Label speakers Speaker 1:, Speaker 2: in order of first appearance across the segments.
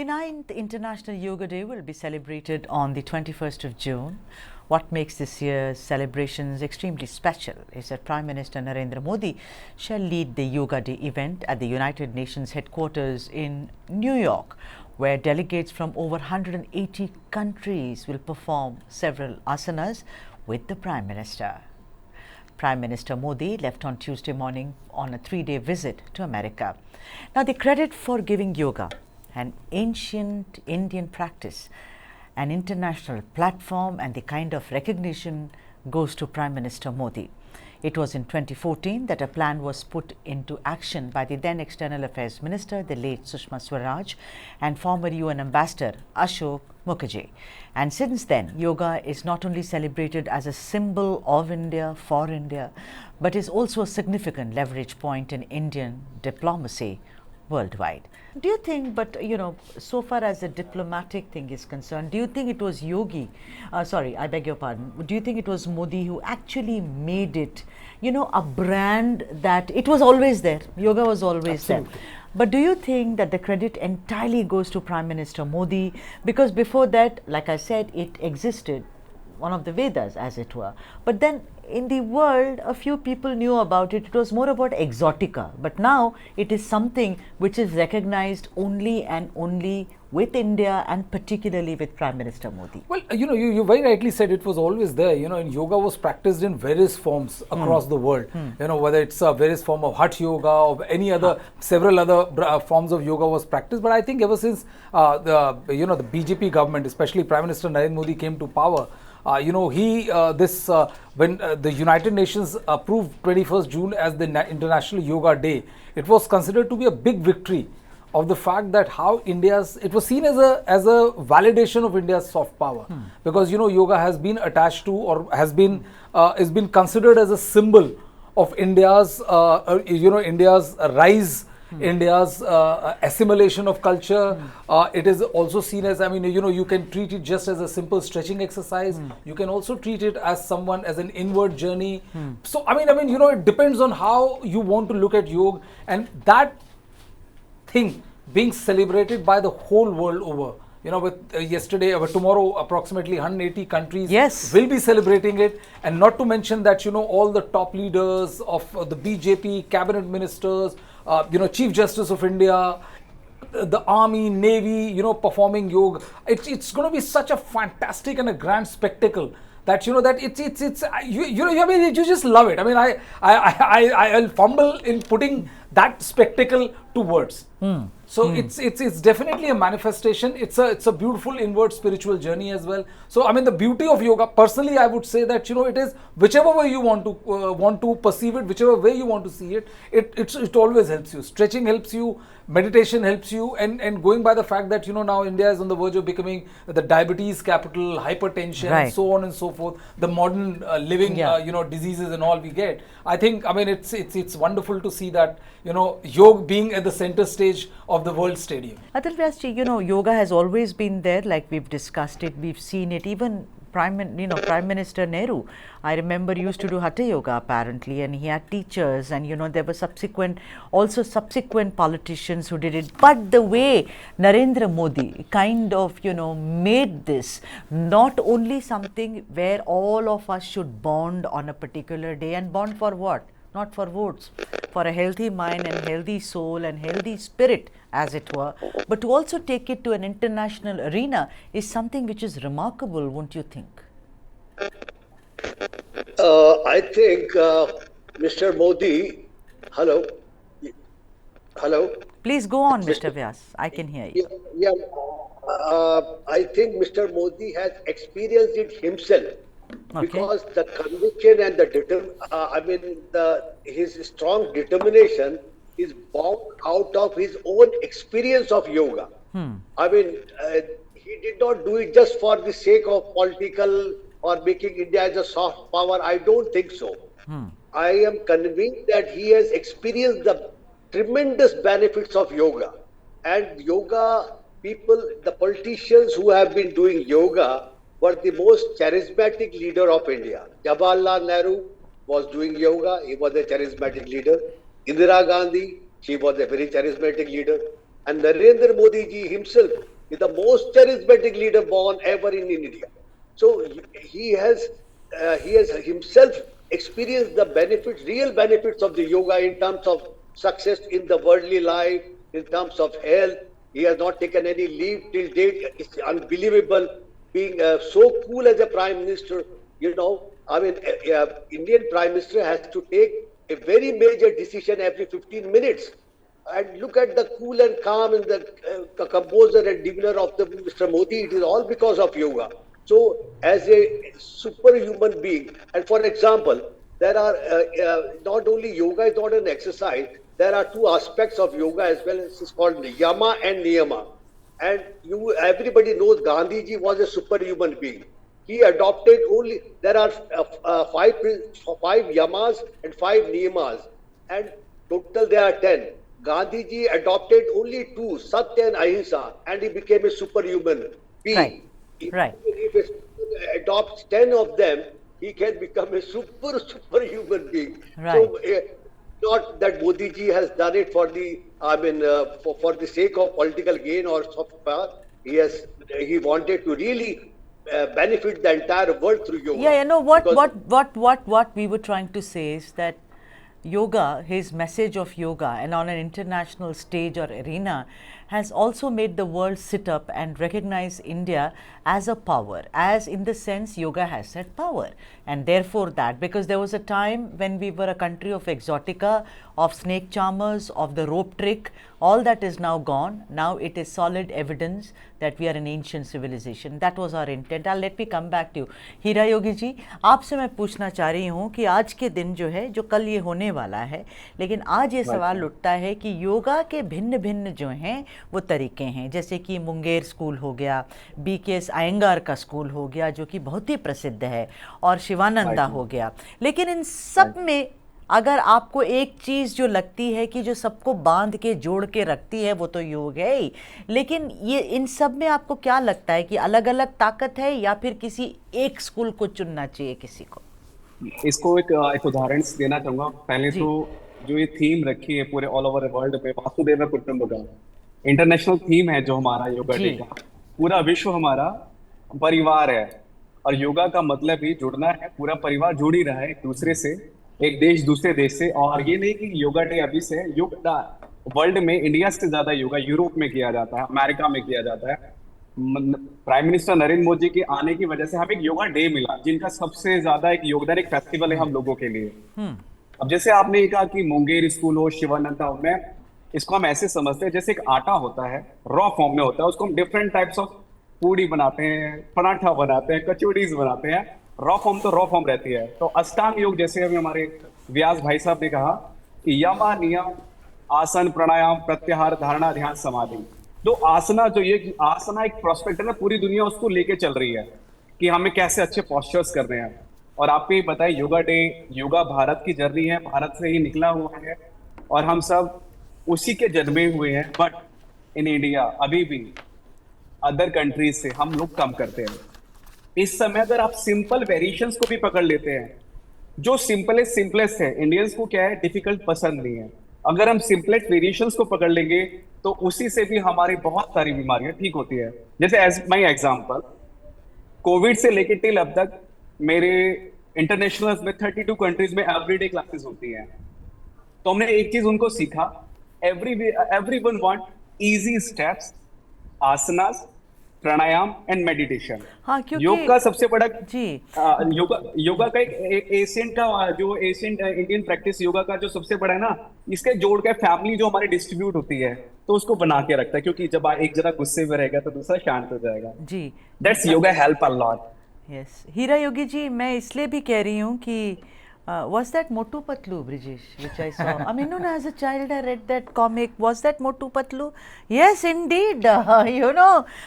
Speaker 1: The 9th International Yoga Day will be celebrated on the 21st of June. What makes this year's celebrations extremely special is that Prime Minister Narendra Modi shall lead the Yoga Day event at the United Nations headquarters in New York, where delegates from over 180 countries will perform several asanas with the Prime Minister. Prime Minister Modi left on Tuesday morning on a 3-day visit to America. Now, the credit for giving yoga, an ancient Indian practice, an international platform and the kind of recognition goes to Prime Minister Modi. It was in 2014 that a plan was put into action by the then External Affairs Minister, the late Sushma Swaraj, and former UN Ambassador Ashok Mukherjee. And since then, yoga is not only celebrated as a symbol of India, for India, but is also a significant leverage point in Indian diplomacy worldwide. Do you think, so far as the diplomatic thing is concerned, do you think it was do you think it was Modi who actually made it, a brand that it was always there, yoga was always
Speaker 2: Absolutely.
Speaker 1: there? But do you think that the credit entirely goes to Prime Minister Modi? Because before that, like I said, it existed, one of the Vedas as it were. But then in the world, a few people knew about it. It was more about exotica. But now it is something which is recognized only and only with India and particularly with Prime Minister Modi.
Speaker 2: Well, you very rightly said it was always there, and yoga was practiced in various forms across the world. Whether it's a various form of Hatha yoga or any other, several other forms of yoga was practiced. But I think ever since the BJP government, especially Prime Minister Narendra Modi came to power, when the United Nations approved 21st June as the International Yoga Day, it was considered to be a big victory of the fact that how it was seen as a validation of India's soft power, because yoga has been attached to or has been considered as a symbol of India's India's rise, India's assimilation of culture. It is also seen as, you can treat it just as a simple stretching exercise. You can also treat it as an inward journey. So, it depends on how you want to look at yoga, and that thing being celebrated by the whole world over. With tomorrow, approximately 180 countries will be celebrating it, and not to mention that all the top leaders of the BJP, cabinet ministers, Chief Justice of India, the Army, Navy, performing yoga. It's going to be such a fantastic and a grand spectacle that you just love it. I'll fumble in putting that spectacle to words. So it's definitely a manifestation. It's a beautiful inward spiritual journey as well. So the beauty of yoga, personally, I would say that it is whichever way you want to perceive it, whichever way you want to see it, it always helps you. Stretching helps you, meditation helps you, and going by the fact that now India is on the verge of becoming the diabetes capital, hypertension, and so on and so forth. The modern living diseases and all we get. I think it's wonderful to see that yoga being at the center stage of the world stadium.
Speaker 1: Atul, Vyas, yoga has always been there, like we've discussed it, we've seen it. Even Prime Minister Nehru, I remember, used to do Hatha yoga apparently, and he had teachers, and there were subsequent politicians who did it. But the way Narendra Modi kind of made this not only something where all of us should bond on a particular day, and bond for what? Not for votes, for a healthy mind and healthy soul and healthy spirit, as it were, but to also take it to an international arena is something which is remarkable, won't you think?
Speaker 3: I think Mr. Modi, hello.
Speaker 1: Please go on, Mr. Vyas. I can hear you.
Speaker 3: I think Mr. Modi has experienced it himself. Okay. Because the conviction and his strong determination is born out of his own experience of yoga. He did not do it just for the sake of political or making India as a soft power. I don't think so. I am convinced that he has experienced the tremendous benefits of yoga. And yoga people, the politicians who have been doing yoga, were the most charismatic leader of India. Jawaharlal Nehru was doing yoga. He was a charismatic leader. Indira Gandhi, she was a very charismatic leader. And Narendra Modi ji himself is the most charismatic leader born ever in India. So he has himself experienced the benefits, real benefits of the yoga in terms of success in the worldly life, in terms of health. He has not taken any leave till date. It's unbelievable being so cool as a prime minister. I mean, Indian prime minister has to take a very major decision every 15 minutes. And look at the cool and calm and the composure and demeanor of the Mr. Modi. It is all because of yoga. So, as a superhuman being, and for example, there are not only yoga is not an exercise. There are two aspects of yoga as well. It's called yama and niyama. And everybody knows Gandhiji was a superhuman being. He adopted only, there are five yamas and 5 niyamas, and total there are 10. Gandhiji adopted only 2, Satya and Ahimsa, and he became a superhuman being.
Speaker 1: Right.
Speaker 3: If a student adopts 10 of them, he can become a superhuman being.
Speaker 1: Right.
Speaker 3: So, not that Modi ji has done it for the, for the sake of political gain or soft power. He wanted to really benefit the entire world through yoga.
Speaker 1: Yeah, what we were trying to say is that yoga, his message of yoga, and on an international stage or arena, has also made the world sit up and recognize India as a power, as in the sense yoga has that power. And therefore that, because there was a time when we were a country of exotica, of snake charmers, of the rope trick, all that is now gone. Now it is solid evidence that we are an ancient civilization. That was our intent. Let me come back to you. हीरा योगी जी, आपसे मैं पूछना चाह रही हूँ कि आज के दिन जो है, जो कल ये होने वाला है, लेकिन आज ये सवाल उठता है कि योगा के भिन्न भिन्न जो हैं वो तरीके हैं, जैसे कि मुंगेर स्कूल हो गया, BKS अयंगार का स्कूल हो गया जो कि बहुत ही प्रसिद्ध है, और शिवानंदा हो गया। लेकिन इन सब में अगर आपको एक चीज़ जो लगती है कि जो सबको बांध के जोड़ के रखती है वो तो योग है ही, लेकिन ये इन सब में आपको क्या लगता है कि अलग अलग ताकत है या फिर किसी एक स्कूल को चुनना चाहिए किसी को?
Speaker 4: इसको एक उदाहरण देना चाहूँगा। पहले तो जो ये थीम रखी है पूरे ऑल ओवर वर्ल्ड में, वासुदेव कुटुंबकम इंटरनेशनल थीम है जो हमारा योगा डे का। पूरा विश्व हमारा परिवार है और योगा का मतलब ही जुड़ना है। पूरा परिवार जुड़ ही रहा है एक दूसरे से, एक देश दूसरे देश से। और ये नहीं कि योगा डे अभी से, योगा वर्ल्ड में इंडिया से ज्यादा योगा यूरोप में किया जाता है, अमेरिका में किया जाता है। प्राइम मिनिस्टर नरेंद्र मोदी के आने की वजह से हमें एक योगा डे मिला, जिनका सबसे ज्यादा एक योगदान, एक फेस्टिवल है हम लोगों के लिए। अब जैसे आपने कहा कि मुंगेर स्कूल हो, शिवानंदा हो, मैं इसको हम ऐसे समझते हैं जैसे एक आटा होता है, रॉ फॉर्म में होता है, उसको हम डिफरेंट टाइप्स ऑफ पूड़ी बनाते हैं, पराठा बनाते हैं, कचौड़ीज बनाते हैं। रॉ फॉर्म तो रॉ फॉर्म रहती है। तो अष्टांग योग जैसे अभी हमारे व्यास भाई साहब ने कहा कि यम नियम आसन प्राणायाम प्रत्याहार धारणा ध्यान समाधि, तो आसना जो ये आसना एक प्रोस्पेक्ट है ना, पूरी दुनिया उसको लेके चल रही है कि हमें कैसे अच्छे पोस्चर्स करने हैं। और आपको ये पता है योगा डे, योगा भारत की जर्नी है, भारत से ही निकला हुआ है और हम सब उसी के जन्मे हुए हैं। बट इन इंडिया अभी भी अदर कंट्रीज से हम लोग कम करते हैं। इस समय अगर आप सिंपल वेरिएशंस को भी पकड़ लेते हैं, जो सिंपलेस्ट है, इंडियंस को क्या है, डिफिकल्ट पसंद नहीं है। अगर हम सिंपलेस्ट वेरिएशंस को पकड़ लेंगे तो उसी से भी हमारी बहुत सारी बीमारियां ठीक होती है। जैसे एज माई एग्जाम्पल, कोविड से लेके टिल अब तक मेरे इंटरनेशनल में 32 कंट्रीज में एवरीडे क्लासेस होती हैं। तो हमने एक चीज उनको सीखा, everyone want easy steps, asanas, pranayama and meditation.
Speaker 1: हाँ, क्योंकि
Speaker 4: योग का सबसे बड़ा
Speaker 1: जी
Speaker 4: योगा का एक एशियन का जो एशियन इंडियन प्रैक्टिस योगा का जो सबसे बड़ा है ना, इसके जोड़ के फैमिली जो हमारी डिस्ट्रीब्यूट होती है तो उसको बना के रखता है, क्योंकि जब एक जरा गुस्से में रहेगा तो दूसरा शांत हो जाएगा।
Speaker 1: जी,
Speaker 4: that's yoga help a lot.
Speaker 1: Yes, Heera Yogi ji, मैं इसलिए भी कह रही हूँ कि was that Motu Patlu, Brijesh, which I saw? I mean, as a child, I read that comic. Was that Motu Patlu? Yes, indeed.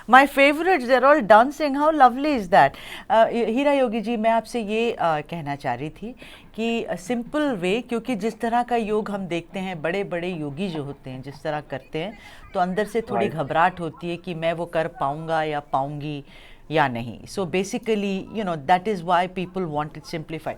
Speaker 1: My favorites, they're all dancing. How lovely is that? हीरा योगी जी, मैं आपसे ये कहना चाह रही थी कि simple way, क्योंकि जिस तरह का योग हम देखते हैं, बड़े बड़े योगी जो होते हैं जिस तरह करते हैं, तो अंदर से थोड़ी घबराहट होती है कि मैं वो कर पाऊँगा या पाऊँगी या नहीं। So basically that is why people want it simplified.